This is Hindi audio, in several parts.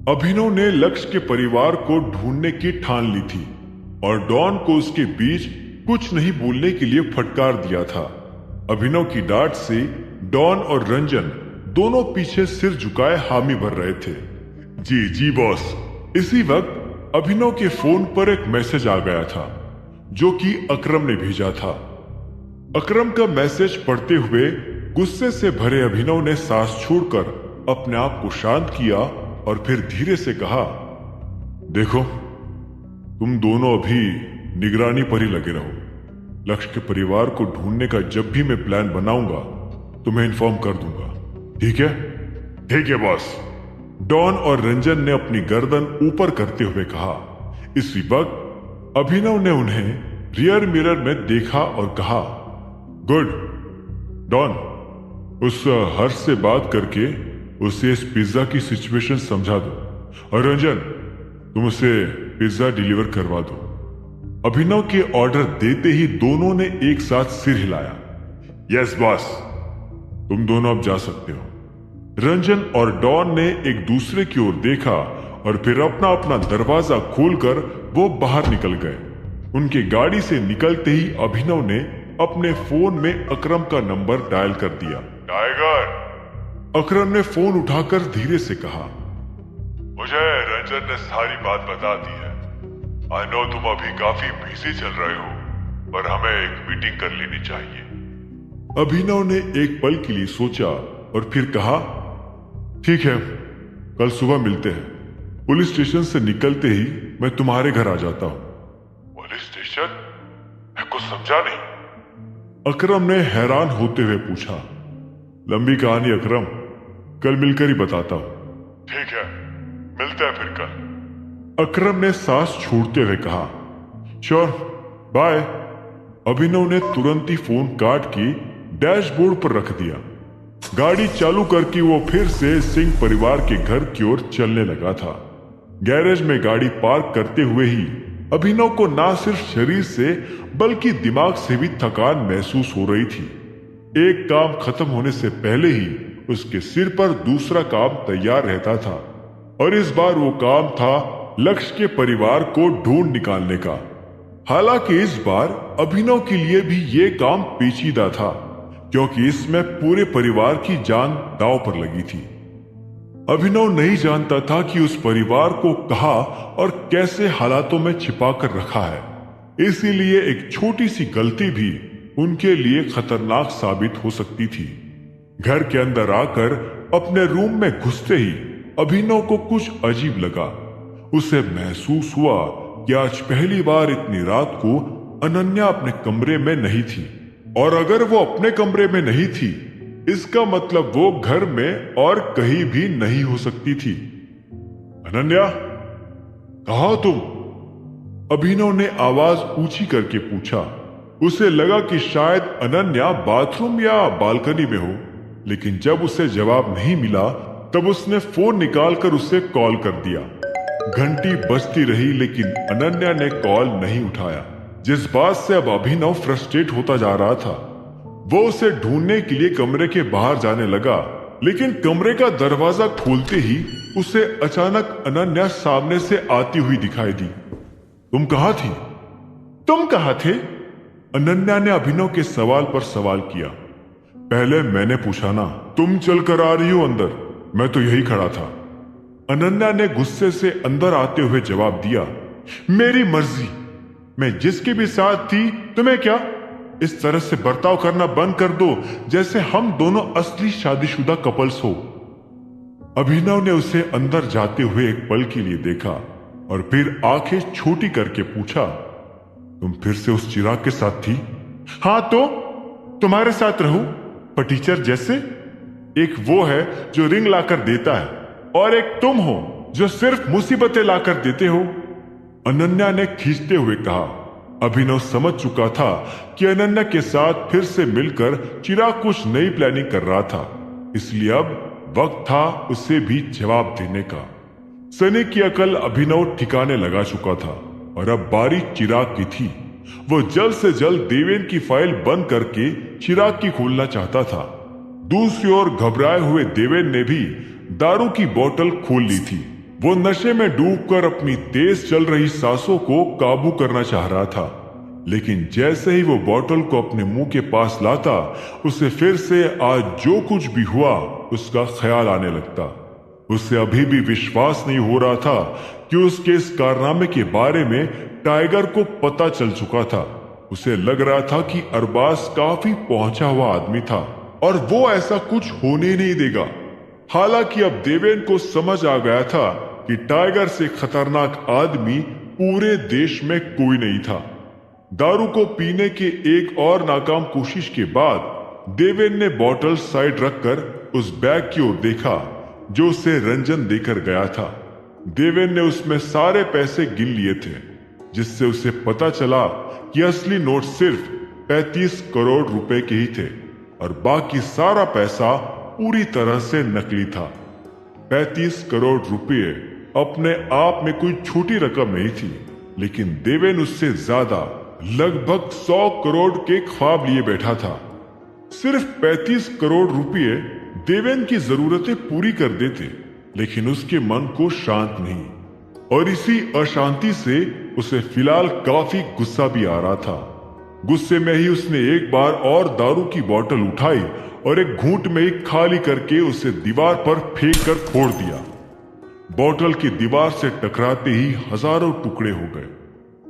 अभिनव ने लक्ष्य के परिवार को ढूंढने की ठान ली थी और डॉन को उसके बीच कुछ नहीं बोलने के लिए फटकार दिया था। अभिनव की डांट से डॉन और रंजन दोनों पीछे सिर झुकाए हामी भर रहे थे। जी जी बॉस। इसी वक्त अभिनव के फोन पर एक मैसेज आ गया था जो कि अकरम ने भेजा था। अकरम का मैसेज पढ़ते हुए गुस्से से भरे अभिनव ने सांस छोड़कर अपने आप को शांत किया और फिर धीरे से कहा, देखो तुम दोनों अभी निगरानी पर ही लगे रहो। लक्ष्य के परिवार को ढूंढने का जब भी मैं प्लान बनाऊंगा तुम्हें इन्फॉर्म कर दूंगा, ठीक है? ठीक है बॉस। डॉन और रंजन ने अपनी गर्दन ऊपर करते हुए कहा। इसी वक्त अभिनव ने उन्हें रियर मिरर में देखा और कहा, गुड। डॉन, उस हर्ष से बात करके उसे इस पिज्जा की सिचुएशन समझा दो और रंजन तुम उसे पिज्जा डिलीवर करवा दो। अभिनव के ऑर्डर देते ही दोनों ने एक साथ सिर हिलाया। यस बॉस, तुम दोनों अब जा सकते हो। रंजन और डॉन ने एक दूसरे की ओर देखा और फिर अपना अपना दरवाजा खोलकर वो बाहर निकल गए। उनके गाड़ी से निकलते ही अभिनव ने अपने फोन में अकरम का नंबर डायल कर दिया। टाइगर। अकरम ने फोन उठाकर धीरे से कहा, मुझे रंजन ने सारी बात बता दी है। आई नो तुम अभी काफी बिजी चल रहे हो, पर हमें एक मीटिंग कर लेनी चाहिए। अभिनव ने एक पल के लिए सोचा और फिर कहा, ठीक है, कल सुबह मिलते हैं। पुलिस स्टेशन से निकलते ही मैं तुम्हारे घर आ जाता हूं। Police station? मैं कुछ समझा नहीं। अकरम ने हैरान होते हुए पूछा। लंबी कहानी अकरम, कल मिलकर ही बताता हूं। ठीक है, मिलते हैं फिर कल। अकरम ने सांस छोड़ते हुए कहा, श्योर, बाय। अभिनव ने तुरंत ही फोन काट के डैशबोर्ड पर रख दिया। गाड़ी चालू करके वो फिर से सिंह परिवार के घर की ओर चलने लगा था। गैरेज में गाड़ी पार्क करते हुए ही अभिनव को ना सिर्फ शरीर से बल्कि दिमाग से भी थकान महसूस हो रही थी। एक काम खत्म होने से पहले ही उसके सिर पर दूसरा काम तैयार रहता था और इस बार वो काम था लक्ष्य के परिवार को ढूंढ निकालने का। हालांकि इस बार अभिनव के लिए भी ये काम पेचीदा था क्योंकि इसमें पूरे परिवार की जान दांव पर लगी थी। अभिनव नहीं जानता था कि उस परिवार को कहां और कैसे हालातों में छिपा कर रखा है, इसीलिए एक छोटी सी गलती भी उनके लिए खतरनाक साबित हो सकती थी। घर के अंदर आकर अपने रूम में घुसते ही अभिनव को कुछ अजीब लगा। उसे महसूस हुआ कि आज पहली बार इतनी रात को अनन्या अपने कमरे में नहीं थी, और अगर वो अपने कमरे में नहीं थी इसका मतलब वो घर में और कहीं भी नहीं हो सकती थी। अनन्या, कहाँ तुम? अभिनव ने आवाज ऊंची करके पूछा। उसे लगा कि शायद अनन्या बाथरूम या बालकनी में हो, लेकिन जब उसे जवाब नहीं मिला तब उसने फोन निकालकर उसे कॉल कर दिया। घंटी बजती रही लेकिन अनन्या ने कॉल नहीं उठाया, जिस बात से अब अभिनव फ्रस्ट्रेट होता जा रहा था। वो उसे ढूंढने के लिए कमरे के बाहर जाने लगा, लेकिन कमरे का दरवाजा खोलते ही उसे अचानक अनन्या सामने से आती हुई दिखाई दी। तुम कहाँ थी? तुम कहाँ थे? अनन्या ने अभिनव के सवाल पर सवाल किया। पहले मैंने पूछा ना, तुम चल कर आ रही हो अंदर, मैं तो यही खड़ा था। अनन्या ने गुस्से से अंदर आते हुए जवाब दिया। मेरी मर्जी, मैं जिसके भी साथ थी, तुम्हें क्या? इस तरह से बर्ताव करना बंद कर दो जैसे हम दोनों असली शादीशुदा कपल्स हो। अभिनव ने उसे अंदर जाते हुए एक पल के लिए देखा और फिर आंखें छोटी करके पूछा, तुम फिर से उस चिराग के साथ थी? हाँ तो तुम्हारे साथ रहूं, पर टीचर जैसे? एक वो है जो रिंग लाकर देता है और एक तुम हो जो सिर्फ मुसीबतें लाकर देते हो। अनन्या ने खींचते हुए कहा। अभिनव समझ चुका था कि अनन्या के साथ फिर से मिलकर चिराग कुछ नई प्लानिंग कर रहा था, इसलिए अब वक्त था उसे भी जवाब देने का। सनी की अकल अभिनव ठिकाने लगा चुका था और अब बारी चिराग की थी। वो जल्द से जल्द देवेन की फाइल बंद करके चिराग की खोलना चाहता था। दूसरी ओर घबराए हुए देवेन ने भी दारू की बोतल खोल ली थी वो नशे में डूबकर अपनी तेज चल रही सांसों को काबू करना चाह रहा था, लेकिन जैसे ही वो बोतल को अपने मुंह के पास लाता, उसे फिर से आज जो कुछ भी हुआ उसका ख्याल आने लगता। उसे अभी भी विश्वास नहीं हो रहा था कि उसके इस कारनामे के बारे में टाइगर को पता चल चुका था। उसे लग रहा था कि अरबाज काफी पहुंचा हुआ आदमी था और वो ऐसा कुछ होने नहीं देगा। हालांकि अब देवेन को समझ आ गया था कि टाइगर से खतरनाक आदमी पूरे देश में कोई नहीं था। दारू को पीने के एक और नाकाम कोशिश के बाद देवेन ने बोतल साइड रखकर उस बैग की ओर देखा जो उसे रंजन देकर गया था। देवेन ने उसमें सारे पैसे गिन लिए थे, जिससे उसे पता चला कि असली नोट सिर्फ 35 करोड़ रुपए के ही थे और बाकी सारा पैसा पूरी तरह से नकली था। 35 करोड़ रुपए अपने आप में कोई छोटी रकम नहीं थी, लेकिन देवेन उससे ज्यादा लगभग 100 करोड़ के ख्वाब लिए बैठा था। सिर्फ 35 करोड़ रुपए देवेन की जरूरतें पूरी कर देते, लेकिन उसके मन को शांत नहीं, और इसी अशांति से उसे फिलहाल काफी गुस्सा भी आ रहा था। गुस्से में ही उसने एक बार और दारू की बोतल उठाई और एक घूंट में ही खाली करके उसे दीवार पर फेंक कर फोड़ दिया। बोतल की दीवार से टकराते ही हजारों टुकड़े हो गए।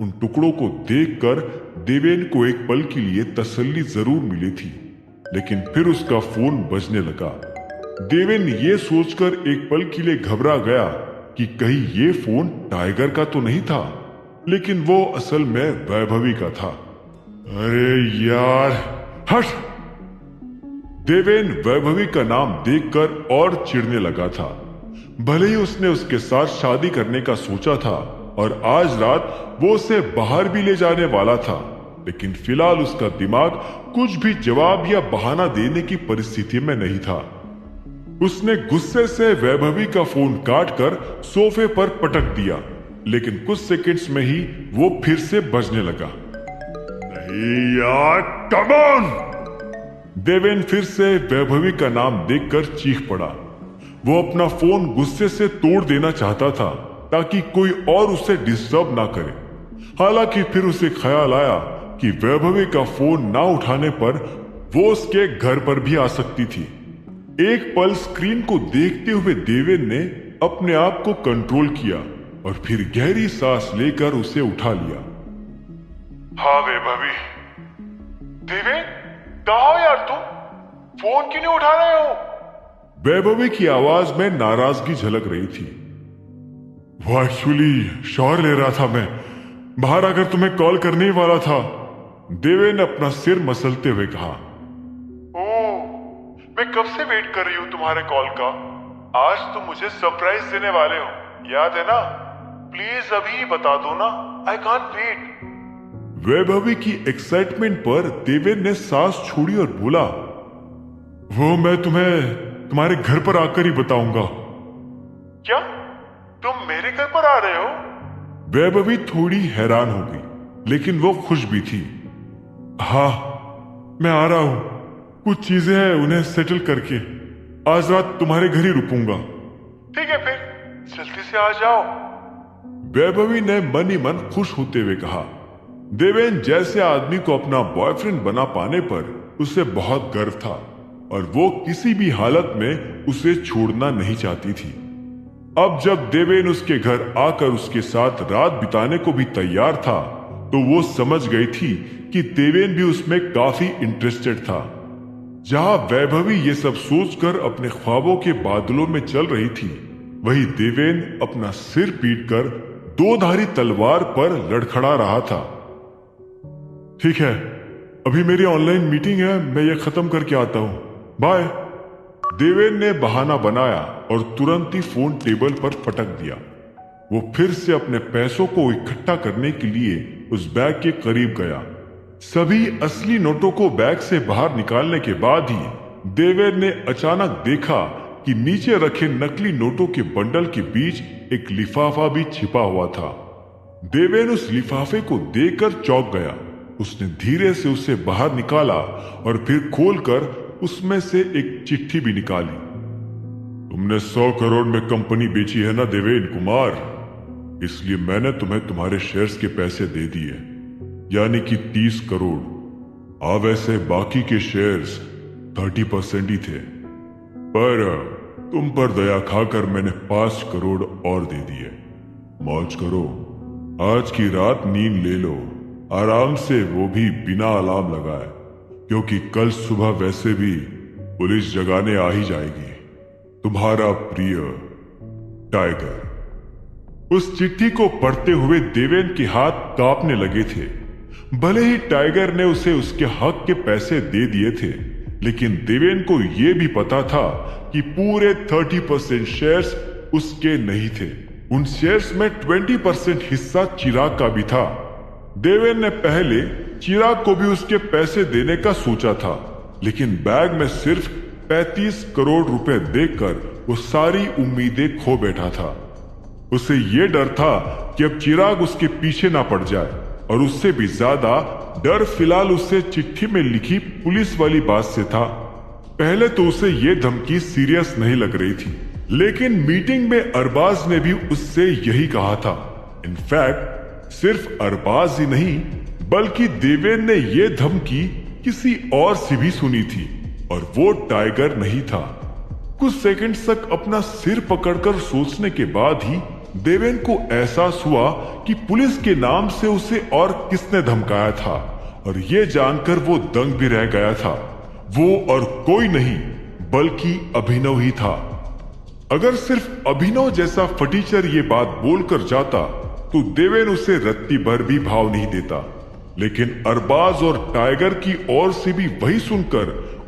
उन टुकड़ों को देखकर देवेन को एक पल के लिए तसल्ली जरूर मिली थी, लेकिन फिर उसका फोन बजने लगा। देवेन ये सोचकर एक पल के लिए घबरा गया कि कहीं ये फोन टाइगर का तो नहीं था, लेकिन वो असल में वैभवी का था। अरे यार, हट! देवेन वैभवी का नाम देखकर और चिढ़ने लगा था। भले ही उसने उसके साथ शादी करने का सोचा था और आज रात वो उसे बाहर भी ले जाने वाला था, लेकिन फिलहाल उसका दिमाग कुछ भी जवाब या बहाना देने की परिस्थिति में नहीं था। उसने गुस्से से वैभवी का फोन काटकर सोफे पर पटक दिया, लेकिन कुछ सेकंड्स में ही वो फिर से बजने लगा। नहीं यार, कम ऑन! देवेन फिर से वैभवी का नाम देखकर चीख पड़ा। वो अपना फोन गुस्से से तोड़ देना चाहता था ताकि कोई और उसे डिस्टर्ब ना करे। हालांकि फिर उसे ख्याल आया कि वैभवी का फोन ना उठाने पर वो उसके घर पर भी आ सकती थी। एक पल स्क्रीन को देखते हुए देवेन ने अपने आप को कंट्रोल किया और फिर गहरी सांस लेकर उसे उठा लिया। हाँ वैभवी। देवेन, कहाँ हो यार तुम? फोन क्यों नहीं उठा रहे हो? वैभवी की आवाज में नाराजगी झलक रही थी। वो एक्चुअली शॉवर ले रहा था, मैं बाहर आकर तुम्हें कॉल करने ही वाला था। देवेन ने अपना सिर मसलते हुए कहा। ओह, मैं कब से वेट कर रही हूँ तुम्हारे कॉल का। आज तुम मुझे सरप्राइज देने वाले हो, याद है ना? प्लीज अभी बता दो ना, आई कांट वेट। वैभवी की एक्साइटमेंट पर देवेन ने सांस छोड़ी और बोला, वो मैं तुम्हें तुम्हारे घर पर आकर ही बताऊंगा। क्या तुम मेरे घर पर आ रहे हो? वैभवी थोड़ी हैरान हो गई, लेकिन वो खुश भी थी। हाँ, मैं आ रहा हूं। कुछ चीजें हैं, उन्हें सेटल करके आज रात तुम्हारे घर ही रुकूंगा। ठीक है, फिर जल्दी से आ जाओ। वैभवी ने मन ही मन खुश होते हुए कहा। देवेन जैसे आदमी को अपना बॉयफ्रेंड बना पाने पर उसे बहुत गर्व था और वो किसी भी हालत में उसे छोड़ना नहीं चाहती थी। अब जब देवेन उसके घर आकर उसके साथ रात बिताने को भी तैयार था, तो वो समझ गई थी कि देवेन भी उसमें काफी इंटरेस्टेड था। जहां वैभवी ये सब सोचकर अपने ख्वाबों के बादलों में चल रही थी, वही देवेन अपना सिर पीटकर दो धारी तलवार पर लड़खड़ा रहा था। ठीक है, अभी मेरी ऑनलाइन मीटिंग है, मैं ये खत्म करके आता हूं, बाय। देवेन ने बहाना बनाया और तुरंत ही फोन टेबल पर पटक दिया। वो फिर से अपने पैसों को इकट्ठा करने के लिए उस बैग के करीब गया। सभी असली नोटों को बैग से बाहर निकालने के बाद ही देवेन ने अचानक देखा कि नीचे रखे नकली नोटों के बंडल के बीच एक लिफाफा भी छिपा हुआ था। देवेन उस लिफाफे को देखकर चौंक गया। उसने धीरे से उसे बाहर निकाला और फिर खोलकर उसमें से एक चिट्ठी भी निकाली। तुमने 100 करोड़ में कंपनी बेची है ना देवेन कुमार, इसलिए मैंने तुम्हें तुम्हारे शेयर्स के पैसे दे दिए, यानी कि 30 करोड़। वैसे बाकी के शेयर्स 30% ही थे, पर तुम पर दया खाकर मैंने 5 करोड़ और दे दिए। मौज करो, आज की रात नींद ले लो आराम से, वो भी बिना अलार्म लगाए, क्योंकि कल सुबह वैसे भी पुलिस जगाने आ ही जाएगी। तुम्हारा प्रिय टाइगर। उस चिट्ठी को पढ़ते हुए देवेन के हाथ कांपने लगे थे। भले ही टाइगर ने उसे उसके हक के पैसे दे दिए थे, लेकिन देवेन को यह भी पता था कि पूरे 30% शेयर्स उसके नहीं थे। उन शेयर्स में 20% हिस्सा चिराग का भी था। देवेन ने पहले चिराग को भी उसके पैसे देने का सोचा था, लेकिन बैग में सिर्फ 35 करोड़ रुपए देखकर वो सारी उम्मीदें खो बैठा था। उसे ये डर था कि अब चिराग उसके पीछे ना पड़ जाए, और उससे भी ज्यादा डर फिलहाल उसे चिट्ठी में लिखी पुलिस वाली बात से था। पहले तो उसे ये धमकी सीरियस नहीं लग रही थी, लेकिन मीटिंग में अरबाज ने भी उससे यही कहा था। इनफैक्ट सिर्फ अरबाज ही नहीं, बल्कि देवेन ने यह धमकी किसी और से भी सुनी थी, और वो टाइगर नहीं था। कुछ सेकंड्स तक अपना सिर पकड़कर सोचने के बाद ही देवेन को एहसास हुआ कि पुलिस के नाम से उसे और किसने धमकाया था, और यह जानकर वो दंग भी रह गया था। वो और कोई नहीं बल्कि अभिनव ही था। अगर सिर्फ अभिनव जैसा फटीचर ये बात बोलकर जाता तो देवेन उसे रत्ती भर भी भाव नहीं देता, लेकिन अरबाज और टाइगर की ओर से भी वही सुनकर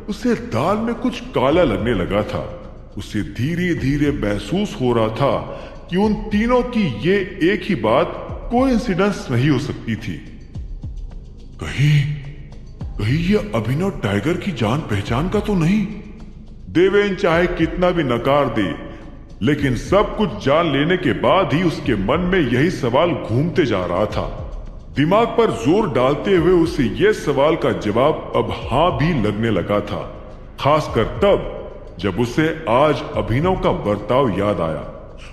उसे दाल में कुछ काला लगने लगा था। उसे धीरे धीरे महसूस हो रहा था कि उन तीनों की ये एक ही बात कोइंसिडेंस नहीं हो सकती थी। कहीं ये अभिनव टाइगर की जान पहचान का तो नहीं? देवेन चाहे कितना भी नकार दे, लेकिन सब कुछ जान लेने के बाद ही उसके मन में यही सवाल घूमते जा रहा था। दिमाग पर जोर डालते हुए उसे यह सवाल का जवाब अब हां भी लगने लगा था, खासकर तब जब उसे आज अभिनव का बर्ताव याद आया।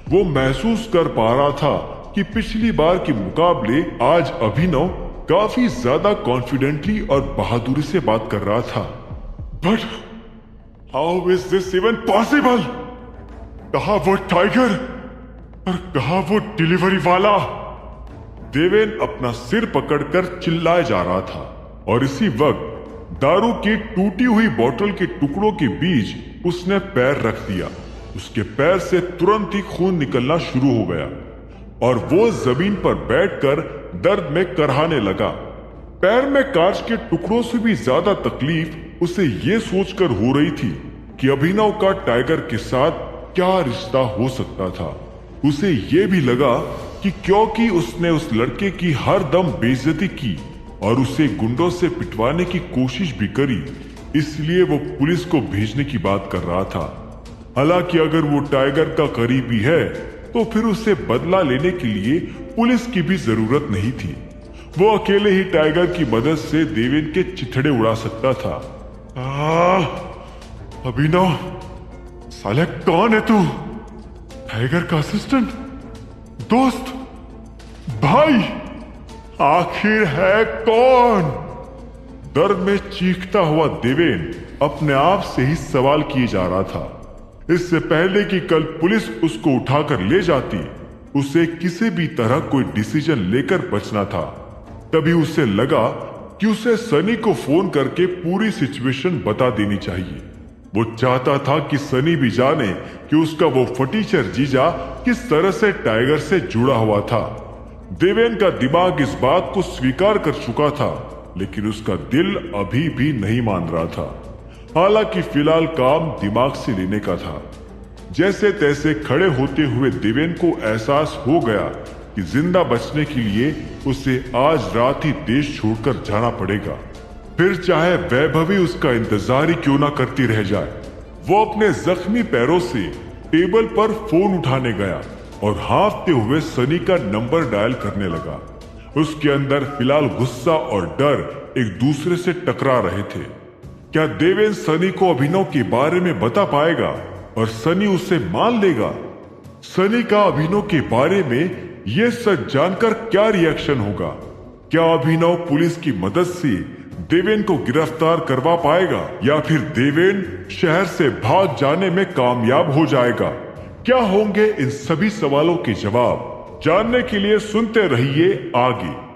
वो महसूस कर पा रहा था कि पिछली बार के मुकाबले आज अभिनव काफी ज्यादा कॉन्फिडेंटली और बहादुरी से बात कर रहा था। But how is this even possible? कहा वो टाइगर और कहा वो डिलीवरी वाला? देवेन अपना सिर पकड़कर चिल्लाए जा रहा था, और इसी वक्त दारू की टूटी हुई बोतल के टुकड़ों के बीच उसने पैर रख दिया। उसके पैर से तुरंत ही खून निकलना शुरू हो गया, और वो जमीन पर बैठकर दर्द में करहाने लगा। पैर में कांच के टुकड़ों से भी ज्यादा तकलीफ उसे ये सोचकर हो रही थी कि अभिनव का टाइगर के साथ क्या रिश्ता हो सकता था। उसे ये भी लगा कि क्योंकि उसने उस लड़के की हर दम बेइज्जती की और उसे गुंडों से पिटवाने की कोशिश भी करी, इसलिए वो पुलिस को भेजने की बात कर रहा था। हालांकि अगर वो टाइगर का करीबी है तो फिर उसे बदला लेने के लिए पुलिस की भी जरूरत नहीं थी। वो अकेले ही टाइगर की मदद से देवेन के चिथड़े उड़ा सकता था। अभिनव, साले कौन है तू? टाइगर का असिस्टेंट, दोस्त, भाई, आखिर है कौन? दर्द में चीखता हुआ देवेन अपने आप से ही सवाल किए जा रहा था। इससे पहले कि कल पुलिस उसको उठाकर ले जाती, उसे किसी भी तरह कोई डिसीजन लेकर बचना था। तभी उसे लगा कि उसे सनी को फोन करके पूरी सिचुएशन बता देनी चाहिए। वो चाहता था कि सनी भी जाने कि उसका वो फटीचर जीजा किस तरह से टाइगर से जुड़ा हुआ था। देवेन का दिमाग इस बात को स्वीकार कर चुका था, लेकिन उसका दिल अभी भी नहीं मान रहा था। हालांकि फिलहाल काम दिमाग से लेने का था। जैसे तैसे खड़े होते हुए देवेन को एहसास हो गया कि जिंदा बचने के लिए उसे आज रात ही देश छोड़कर जाना पड़ेगा, फिर चाहे वैभवी उसका इंतजार ही क्यों ना करती रह जाए। वो अपने जख्मी पैरों से टेबल पर फोन उठाने गया और हाँफते हुए सनी का नंबर डायल करने लगा। उसके अंदर फिलहाल गुस्सा और डर एक दूसरे से टकरा रहे थे। क्या देवेन सनी को अभिनव के बारे में बता पाएगा और सनी उसे मान लेगा। सनी का अभिनव के बारे में यह सच जानकर क्या रिएक्शन होगा? क्या अभिनव पुलिस की मदद से देवेन को गिरफ्तार करवा पाएगा या फिर देवेन शहर से भाग जाने में कामयाब हो जाएगा? क्या होंगे इन सभी सवालों के जवाब? जानने के लिए सुनते रहिए आगे।